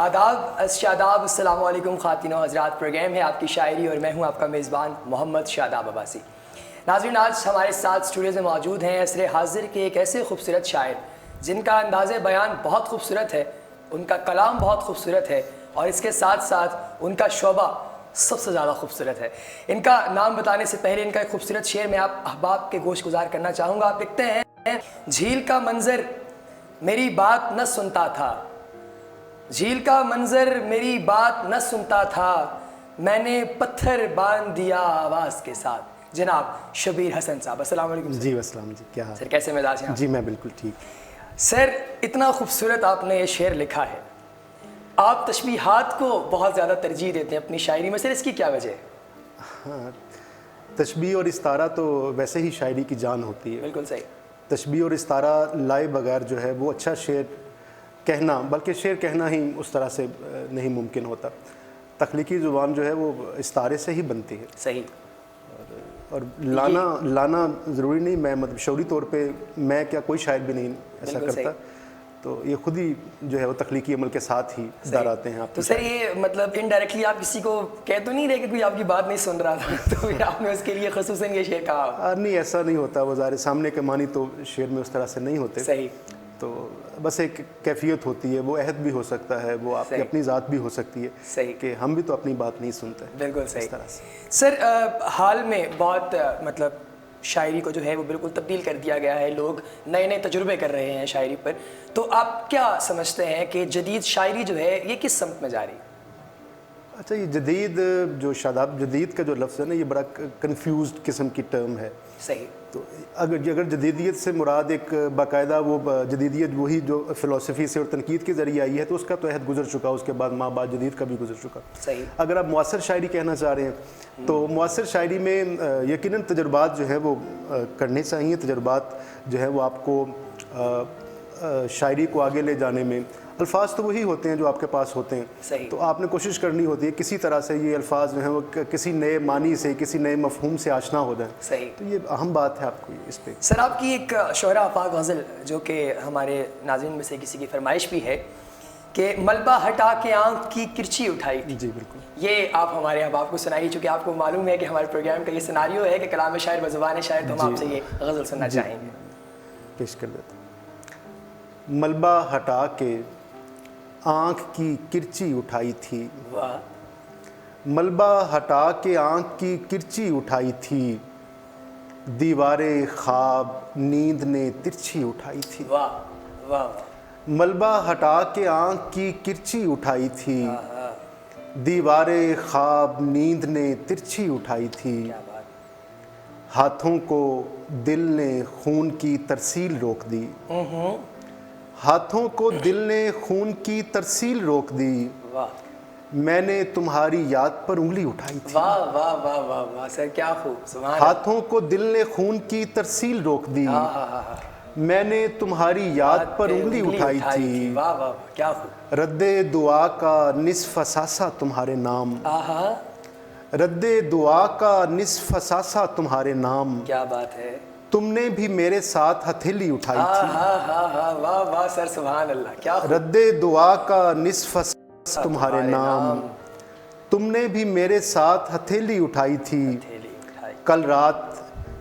آداب شاداب السلام علیکم خواتین و حضرات، پروگرام ہے آپ کی شاعری اور میں ہوں آپ کا میزبان محمد شاداب عباسی۔ ناظرین، آج ہمارے ساتھ اسٹوڈیوز میں موجود ہیں عصر حاضر کے ایک ایسے خوبصورت شاعر جن کا انداز بیان بہت خوبصورت ہے، ان کا کلام بہت خوبصورت ہے اور اس کے ساتھ ساتھ ان کا شعبہ سب سے زیادہ خوبصورت ہے۔ ان کا نام بتانے سے پہلے ان کا ایک خوبصورت شعر میں آپ احباب کے گوش گزار کرنا چاہوں گا۔ آپ لکھتے ہیں، جھیل کا منظر میری بات نہ سنتا تھا، جھیل کا منظر میری بات نہ سنتا تھا، میں نے پتھر باندھ دیا آواز کے ساتھ۔ جناب شبیر حسن صاحب، السلام علیکم سر۔ جی السلام جی، کیا حال سر کیسے مزاج ہیں؟ جی میں بالکل ٹھیک۔ سر اتنا خوبصورت آپ نے یہ شعر لکھا ہے، آپ تشبیہات کو بہت زیادہ ترجیح دیتے ہیں اپنی شاعری میں، سر اس کی کیا وجہ ہے؟ ہاں، تشبیہ اور استعارہ تو ویسے ہی شاعری کی جان ہوتی ہے۔ بالکل صحیح۔ تشبیہ اور استعارہ لائے بغیر جو ہے وہ اچھا شعر کہنا، بلکہ شعر کہنا ہی اس طرح سے نہیں ممکن ہوتا۔ تخلیقی زبان جو ہے وہ استعارے سے ہی بنتی ہے۔ صحیح۔ اور لانا ضروری نہیں، میں مطلب شعوری طور پہ میں کیا کوئی شاعر بھی نہیں ایسا کرتا، تو یہ خود ہی جو ہے وہ تخلیقی عمل کے ساتھ ہی دار آتے ہیں آپ۔ تو سر یہ مطلب انڈائریکٹلی آپ کسی کو کہہ تو نہیں رہے کہ کوئی آپ کی بات نہیں سن رہا تھا تو پھر آپ نے اس کے لیے خصوصاً یہ شعر کہا؟ نہیں، ایسا نہیں ہوتا، وہ ظاہر سامنے کے معنی تو شعر میں اس طرح سے نہیں ہوتے۔ صحیح۔ تو بس ایک کیفیت ہوتی ہے، وہ عہد بھی ہو سکتا ہے، وہ آپ کی اپنی ذات بھی ہو سکتی ہے۔ صحیح کہ ہم بھی تو اپنی بات نہیں سنتے۔ بالکل صحیح۔ اس طرح سے سر حال میں بہت مطلب شاعری کو جو ہے وہ بالکل تبدیل کر دیا گیا ہے، لوگ نئے نئے تجربے کر رہے ہیں شاعری پر، تو آپ کیا سمجھتے ہیں کہ جدید شاعری جو ہے یہ کس سمت میں جا رہی ہے؟ اچھا، یہ جدید جو شاداب، جدید کا جو لفظ ہے نا، یہ بڑا کنفیوزڈ قسم کی ٹرم ہے۔ صحیح۔ تو اگر جدیدیت سے مراد ایک باقاعدہ وہ جدیدیت وہی جو فلسفی سے اور تنقید کے ذریعے آئی ہے، تو اس کا تو عہد گزر چکا، اس کے بعد ماں بعد جدید کا بھی گزر چکا۔ صحیح۔ اگر آپ معاصر شاعری کہنا چاہ رہے ہیں تو معاصر شاعری میں یقیناً تجربات جو ہیں وہ کرنے چاہیے۔ تجربات جو ہیں وہ آپ کو شاعری کو آگے لے جانے میں، الفاظ تو وہی ہوتے ہیں جو آپ کے پاس ہوتے ہیں۔ صحیح۔ تو آپ نے کوشش کرنی ہوتی ہے کسی طرح سے یہ الفاظ جو ہیں وہ کسی نئے معنی سے، کسی نئے مفہوم سے آشنا ہو جائیں۔ صحیح۔ تو یہ اہم بات ہے آپ کو اس پہ۔ سر آپ کی ایک شعرا آفاق غزل جو کہ ہمارے ناظرین میں سے کسی کی فرمائش بھی ہے کہ ملبہ ہٹا کے آنکھ کی کرچی اٹھائی تھی، جی بالکل، یہ آپ ہمارے احباب کو سنائیے، چونکہ آپ کو معلوم ہے کہ ہمارے پروگرام کا یہ سیناریو ہے کہ کلام شاعر بزبان شاعر، تو ہم آپ سے یہ غزل سننا چاہیں گے۔ پیش کر دیتا ہوں۔ ملبہ ہٹا کے آنکھ کی کرچی اٹھائی تھی، واہ۔ ملبہ ہٹا کے آنکھ کی کرچی اٹھائی تھی، دیوار خواب نیند نے ترچھی اٹھائی تھی۔ واہ واہ۔ ملبہ ہٹا کے آنکھ کی کرچی اٹھائی تھی، دیوار خواب نیند نے ترچھی اٹھائی تھی، کیا بات۔ ہاتھوں کو دل نے خون کی ترسیل روک دی، ہاتھوں کو دل نے خون کی ترسیل روک دی، واہ میں نے تمہاری یاد پر انگلی اٹھائی تھی۔ واہ واہ واہ واہ واہ سر، کیا خوب، سبحان اللہ۔ ہاتھوں کو دل نے خون کی ترسیل روک دی، میں نے تمہاری یاد پر انگلی اٹھائی تھی، واہ واہ کیا خوب۔ رد دعا کا نصف اثاثہ تمہارے نام، آہا، رد دعا کا نصف اثاثہ تمہارے نام، کیا بات ہے۔ تم نے بھی میرے ساتھ ہتھیلی اٹھائی تھی، واہ واہ سر، سبحان اللہ، کیا خوب۔ رد دعا کا نصف اثاثہ تمہارے نام، تم نے بھی میرے ساتھ ہتھیلی اٹھائی تھی، کل رات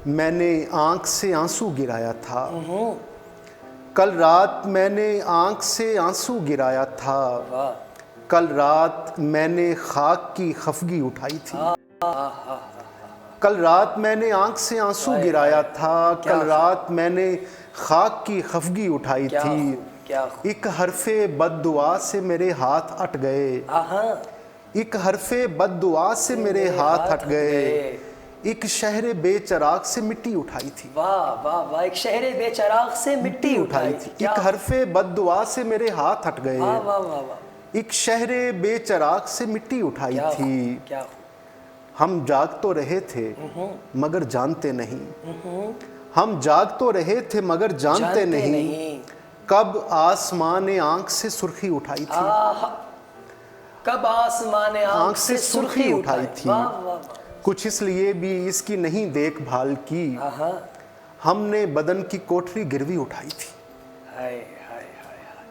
میں نے آنکھ سے آنسو گرایا تھا، کل رات میں نے آنکھ سے آنسو گرایا تھا، کل رات میں نے خاک کی خفگی اٹھائی تھی، کل رات میں نے آنکھ سے آنسو گرایا تھا، کل رات میں نے خاک کی خفگی اٹھائی تھی، ایک حرف بد دعا سے میرے ہاتھ اٹ گئے، ایک حرف بد دعا سے میرے ہاتھ ہٹ گئے، ایک شہر بے چراغ سے مٹی اٹھائی تھی، واہ واہ واہ، ایک شہر بے چراغ سے مٹی اٹھائی تھی، ایک حرف بد دعا سے میرے ہاتھ ہٹ گئے، واہ واہ واہ، ایک شہر بے چراغ سے مٹی اٹھائی تھی، ہم جاگ تو رہے تھے مگر جانتے نہیں، ہم جاگ تو رہے تھے مگر جانتے نہیں، کب آسمان آنکھ سے سرخی اٹھائی تھی، کب آسمان آنکھ سے سرخی اٹھائی تھی، کچھ اس لیے بھی اس کی نہیں دیکھ بھال کی، ہم نے بدن کی کوٹری گروی اٹھائی تھی،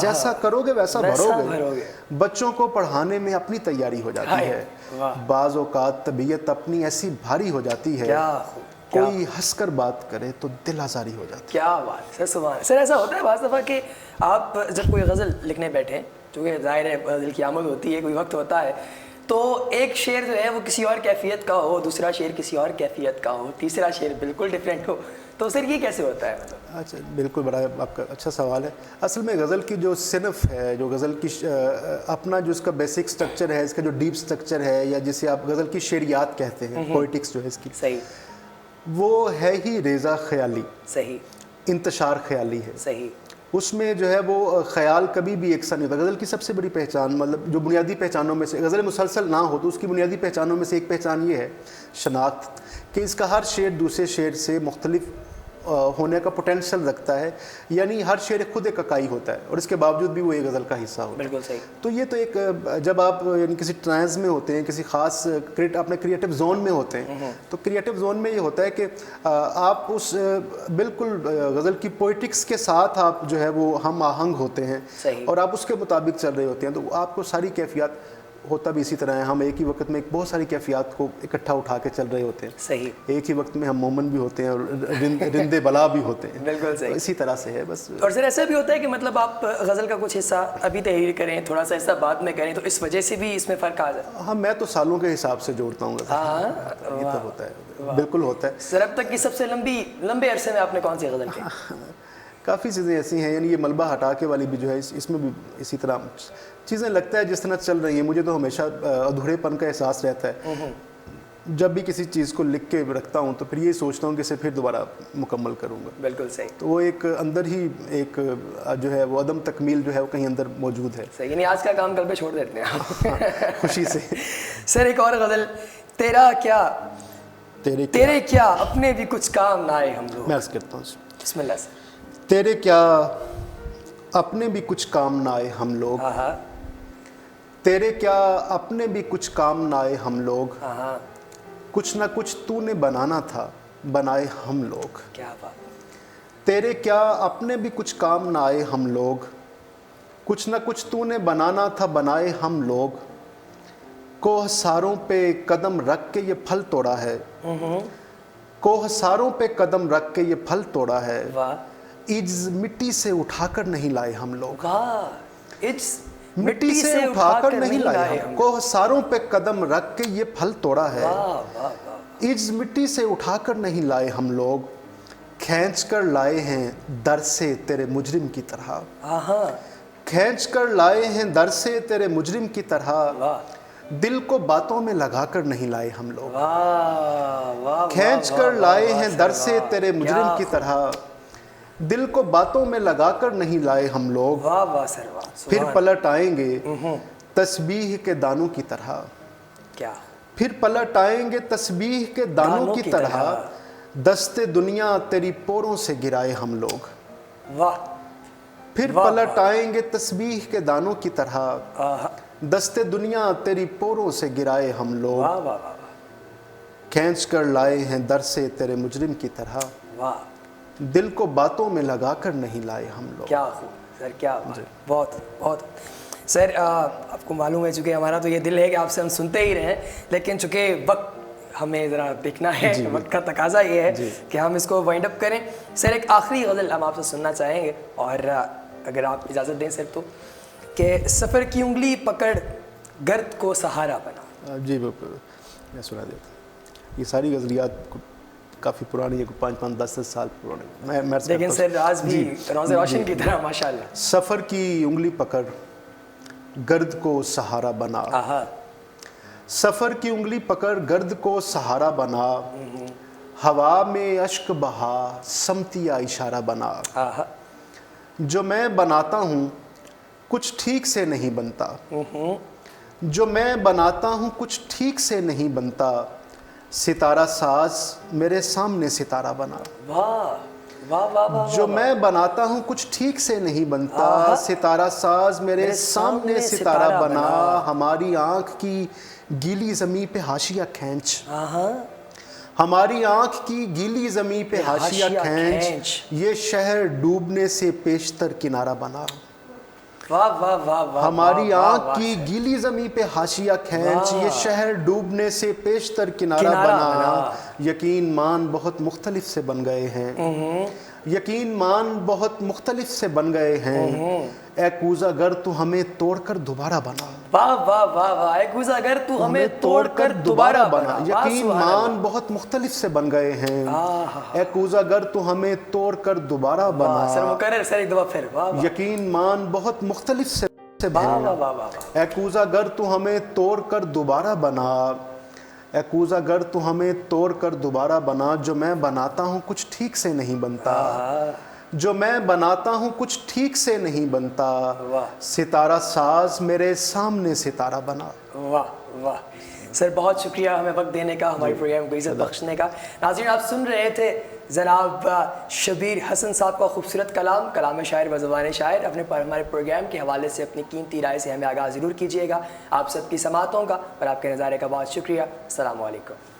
جیسا کرو گے ویسا بھرو گے، بچوں کو پڑھانے میں اپنی تیاری ہو جاتی ہے، بعض اوقات طبیعت اپنی ایسی بھاری ہو جاتی ہے، کوئی ہنس کر بات کرے تو دل آزاری ہو جاتی ہے۔ کیا بات ہے سبحان۔ سر ایسا ہوتا ہے بعض دفعہ کہ آپ جب کوئی غزل لکھنے بیٹھیں، چونکہ ظاہر ہے غزل کی آمد ہوتی ہے، کوئی وقت ہوتا ہے، تو ایک شعر جو ہے وہ کسی اور کیفیت کا ہو، دوسرا شعر کسی اور کیفیت کا ہو، تیسرا شعر بالکل ڈفرینٹ ہو، تو سر یہ کیسے ہوتا ہے؟ مطلب اچھا بالکل، بڑا آپ کا اچھا سوال ہے۔ اصل میں غزل کی جو صنف ہے، جو غزل کی اپنا جو اس کا بیسک سٹرکچر ہے، اس کا جو ڈیپ سٹرکچر ہے، یا جسے آپ غزل کی شعریات کہتے ہیں، پوئٹکس جو ہے اس کی، صحیح، وہ ہے ہی ریزہ خیالی، صحیح، انتشار خیالی ہے۔ صحیح، اس میں جو ہے وہ خیال کبھی بھی یکساں نہیں ہوتا۔ غزل کی سب سے بڑی پہچان، مطلب جو بنیادی پہچانوں میں سے، غزل مسلسل نہ ہو تو اس کی بنیادی پہچانوں میں سے ایک پہچان یہ ہے شناخت، کہ اس کا ہر شعر دوسرے شعر سے مختلف ہونے کا پوٹینشل رکھتا ہے، یعنی ہر شعر خود ایک اکائی ہوتا ہے اور اس کے باوجود بھی وہ ایک غزل کا حصہ ہوتا ہے۔ بالکل صحیح۔ تو یہ تو ایک، جب آپ یعنی کسی ٹرانس میں ہوتے ہیں، کسی خاص اپنے کریٹو زون میں ہوتے ہیں، تو کریٹو زون میں یہ ہوتا ہے کہ آپ اس بالکل غزل کی پوئٹکس کے ساتھ آپ جو ہے وہ ہم آہنگ ہوتے ہیں، اور آپ اس کے مطابق چل رہے ہوتے ہیں، تو آپ کو ساری کیفیات، ہوتا بھی اسی طرح ہے، ہم ایک ہی وقت میں بہت ساری کیفیات کو اکٹھا اٹھا کے چل رہے ہوتے ہیں، صحیح، ایک ہی وقت میں ہم مومن بھی ہوتے ہیں اور رندے بلا بھی ہوتے ہیں، بالکل صحیح، اسی طرح سے ہے بس۔ اور سر ایسا بھی ہوتا ہے کہ مطلب آپ غزل کا کچھ حصہ ابھی تحریر کریں، تھوڑا سا حصہ بعد میں کریں، تو اس وجہ سے بھی اس میں فرق آ جائے؟ ہاں، میں تو سالوں کے حساب سے جوڑتا ہوں غزل، یہ تو ہوتا ہے، بالکل ہوتا ہے۔ سر اب تک کی سب سے لمبے عرصے میں آپ نے کون سی غزل کی؟ کافی چیزیں ایسی ہیں، یعنی یہ ملبہ ہٹا کے والی بھی جو ہے، اس میں بھی اسی طرح چیزیں لگتا ہے جس طرح چل رہی ہیں، مجھے تو ہمیشہ ادھورے پن کا احساس رہتا ہے، جب بھی کسی چیز کو لکھ کے رکھتا ہوں تو پھر یہ سوچتا ہوں کہ اسے پھر دوبارہ مکمل کروں گا۔ بالکل صحیح۔ تو وہ ایک اندر ہی ایک جو ہے وہ عدم تکمیل جو ہے وہ کہیں اندر موجود ہے۔ صحیح، یعنی آج کا کام کل پہ چھوڑ دیتے ہیں خوشی سے۔ سر ایک اور غزل، تیرا کیا تیرے کیا اپنے بھی کچھ کام نہ آئے ہم لوگ۔ میں عرض کرتا ہوں، بسم اللہ سر۔ تیرے کیا اپنے بھی کچھ کام نہ آئے ہم لوگ، تیرے کیا اپنے بھی کچھ کام نہ آئے ہم لوگ، کچھ نہ کچھ تو نے بنانا تھا بنائے ہم لوگ۔ کیا بات۔ تیرے کیا اپنے بھی کچھ کام نہ آئے ہم لوگ، کچھ نہ کچھ تو نے بنانا تھا بنائے ہم لوگ، کوہ ساروں پہ قدم رکھ کے یہ پھل توڑا ہے، کوہ ساروں پہ قدم رکھ کے یہ پھل توڑا ہے، عجز مٹی سے اٹھا کر نہیں لائے ہم لوگ، عجز مٹی سے اٹھا کر نہیں لائے ہم، کوہ ساروں پہ قدم رکھ کے یہ پھل توڑا ہے، عجز مٹی سے اٹھا کر نہیں لائے ہم لوگ، کھینچ کر لائے ہیں در سے تیرے مجرم کی طرح، کھینچ کر لائے ہیں در سے تیرے مجرم کی طرح، دل کو باتوں میں لگا کر نہیں لائے ہم لوگ، کھینچ کر لائے ہیں در سے تیرے مجرم کی طرح، دل کو باتوں میں لگا کر نہیں لائے ہم لوگ، پھر پلٹ آئیں گے تسبیح کے دانوں کی طرح، پھر پلٹ آئیں گے تسبیح کے دانوں کی طرح، دست دنیا تیری پوروں سے گرائے ہم لوگ، پھر پلٹ آئیں گے تسبیح کے دانوں کی طرح، دست دنیا تیری پوروں سے گرائے ہم لوگ، کھینچ کر لائے ہیں در سے تیرے مجرم کی طرح، دل کو باتوں میں لگا کر نہیں لائے ہم لوگ۔ کیا خوب سر، کیا بہت بہت سر، آپ کو معلوم ہے چونکہ ہمارا تو یہ دل ہے کہ آپ سے ہم سنتے ہی رہیں، لیکن چونکہ وقت ہمیں ذرا دیکھنا ہے، وقت کا تقاضا یہ ہے کہ ہم اس کو وائنڈ اپ کریں۔ سر ایک آخری غزل ہم آپ سے سننا چاہیں گے، اور اگر آپ اجازت دیں سر تو، کہ سفر کی انگلی پکڑ گرد کو سہارا بنا۔ جی بالکل، میں سنا دیتا ہوں۔ یہ ساری غزلیات کافی پرانی ہے، 5-10 سال پرانی، لیکن سر آج بھی روز روشن کی طرح ماشاءاللہ۔ سفر کی انگلی پکڑ گرد کو سہارا بنا، سفر کی انگلی پکڑ گرد کو سہارا بنا، ہوا میں اشک بہا سمتیا اشارہ بنا، جو میں بناتا ہوں کچھ ٹھیک سے نہیں بنتا، جو میں بناتا ہوں کچھ ٹھیک سے نہیں بنتا، ستارہ ساز میرے سامنے ستارہ بنا، جو میں بناتا ہوں کچھ ٹھیک سے نہیں بنتا، ستارہ ساز میرے سامنے ستارہ بنا، ہماری آنکھ کی گیلی زمین پہ حاشیہ کھینچ، ہماری آنکھ کی گیلی زمیں پہ حاشیہ کھینچ، یہ شہر ڈوبنے سے پیشتر کنارہ بنا۔ واہ واہ واہ واہ، ہماری آنکھ کی گیلی زمیں پہ حاشیہ کھینچ، یہ شہر ڈوبنے سے پیشتر کنارہ بنا۔ یقین مان بہت مختلف سے بن گئے ہیں، یقین مان بہت مختلف سے بن گئے ہیں، اے کوزہ گر تو ہمیں توڑ کر دوبارہ بنا۔ واہ واہ واہ واہ، اے کوزہ گر تو ہمیں توڑ کر دوبارہ بنا۔ یقین مان بہت مختلف سے بن گئے ہیں، اے کوزہ گر تو ہمیں توڑ کر دوبارہ بنا۔ سر مکرر، سر ایک دفعہ پھر۔ یقین مان بہت مختلف سے واہ، اے کوزہ گر تو ہمیں توڑ کر دوبارہ بنا، اے کوزہ گر تو ہمیں توڑ کر دوبارہ بنا۔ جو میں بناتا ہوں کچھ ٹھیک سے نہیں بنتا، جو میں بناتا ہوں کچھ ٹھیک سے نہیں بنتا، ستارہ ساز میرے سامنے ستارہ بنا۔ واہ واہ سر، بہت شکریہ ہمیں وقت دینے کا، ہمارے پروگرام کو عزت بخشنے کا۔ ناظرین، آپ سن رہے تھے جناب شبیر حسن صاحب کا خوبصورت کلام شاعر و زبان شاعر۔ ہمارے پروگرام کے حوالے سے اپنی قیمتی رائے سے ہمیں آگاہ ضرور کیجیے گا۔ آپ سب کی سماعتوں کا اور آپ کے نظارے کا بہت شکریہ۔ السلام علیکم۔